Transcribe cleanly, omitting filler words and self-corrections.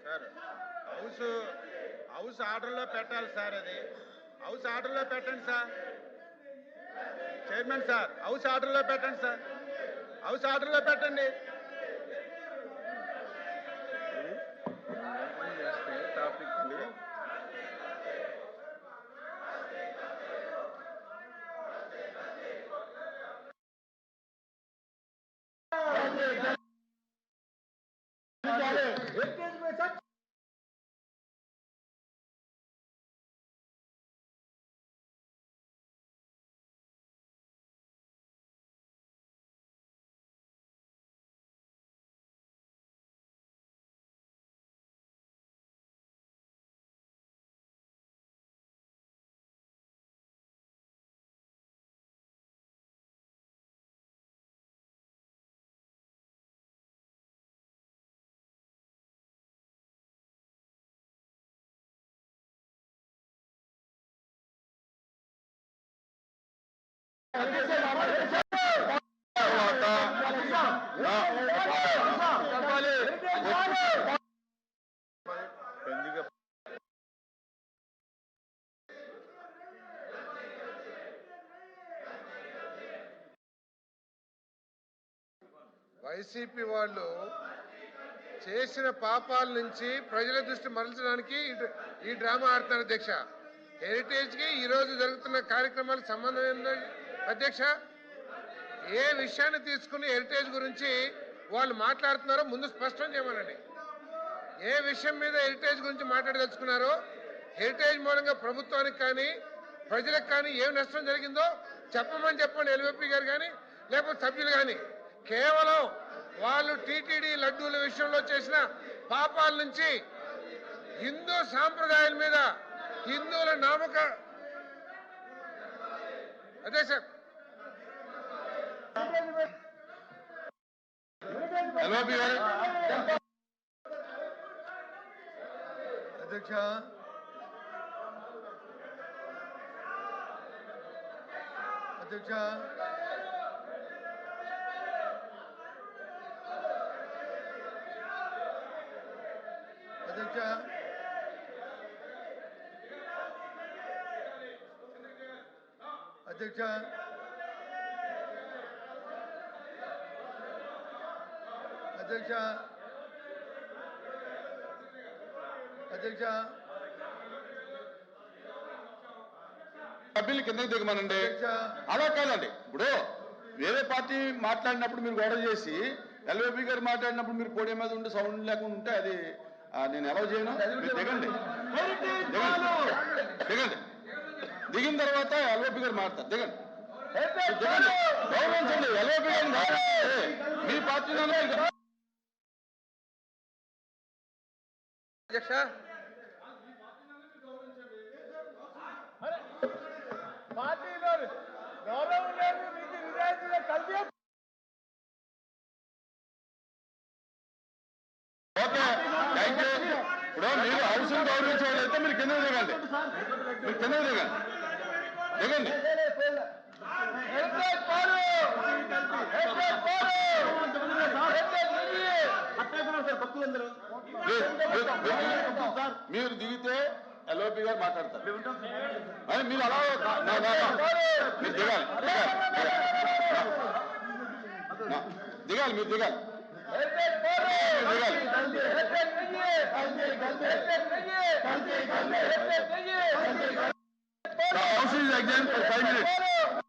Sir house ఆర్డర్లో పెట్టాలి sir. అది హౌస్ ఆర్డర్లో పెట్టండి సార్. చైర్మన్ సార్, హౌస్ ఆర్డర్లో పెట్టండి సార్. హౌస్ ఆర్డర్లో పెట్టండి. టాపిక్ వైసీపీ వాళ్ళు చేసిన పాపాల నుంచి ప్రజల దృష్టి మరల్చడానికి ఈ డ్రామా ఆడుతున్నారు అధ్యక్ష. హెరిటేజ్ కి ఈ రోజు జరుగుతున్న కార్యక్రమాలకు సంబంధం ఏంటంటే అధ్యక్ష, ఏ విషయాన్ని తీసుకుని హెరిటేజ్ గురించి వాళ్ళు మాట్లాడుతున్నారో ముందు స్పష్టం చేయమనండి. ఏ విషయం మీద హెరిటేజ్ గురించి మాట్లాడదలుచుకున్నారో, హెరిటేజ్ మూలంగా ప్రభుత్వానికి కానీ ప్రజలకు కానీ ఏం నష్టం జరిగిందో చెప్పమని చెప్పండి. ఎల్వీపీ గారు కానీ లేకపోతే సభ్యులు కానీ కేవలం వాళ్ళు టీటీడీ లడ్డూల విషయంలో చేసిన పాపాల నుంచి హిందూ సాంప్రదాయాల మీద హిందువుల నామక అదే సార్ అధ్యక్ష, అధ్యక్ష అధ్యక్ష అధ్యక్ష అధ్యక్ష అధ్యక్ష సభ్యులు కిందకి దిగమనండి. అలా కాదండి, ఇప్పుడు వేరే పార్టీ మాట్లాడినప్పుడు మీరు గొడవ చేసి ఎల్వీపీ గారు మాట్లాడినప్పుడు మీరు పోడియం మీద ఉండి సౌండ్ లేకుండా ఉంటే అది నేను ఎలా చేయను? మీరు దిగండి, దిగండి. దిగిన తర్వాత ఎల్వీపీ గారు మాట్లాడతారు. దిగండి, దిగండి, గౌరవించండి. ఎల్వీపీ గారిని మీ పార్టీలోనే అధ్యక్ష పార్టీలో గౌరవం లేదు, నీతి నిజాయితీగా కలిపి ఓకే, థ్యాంక్ యూ. ఇప్పుడు మీరు హౌస్ గౌరవించేవాళ్ళైతే మీరు కింద దిగండి, మీరు కింద దిగండి, దిగండి. మీరు దిగితే ఎల్ఓపి గారు మాట్లాడతారు. మీరు అలా మీరు దిగాలి, దిగాలి, మీరు దిగాలి, దిగాలి. House is adjourned for 5 minutes.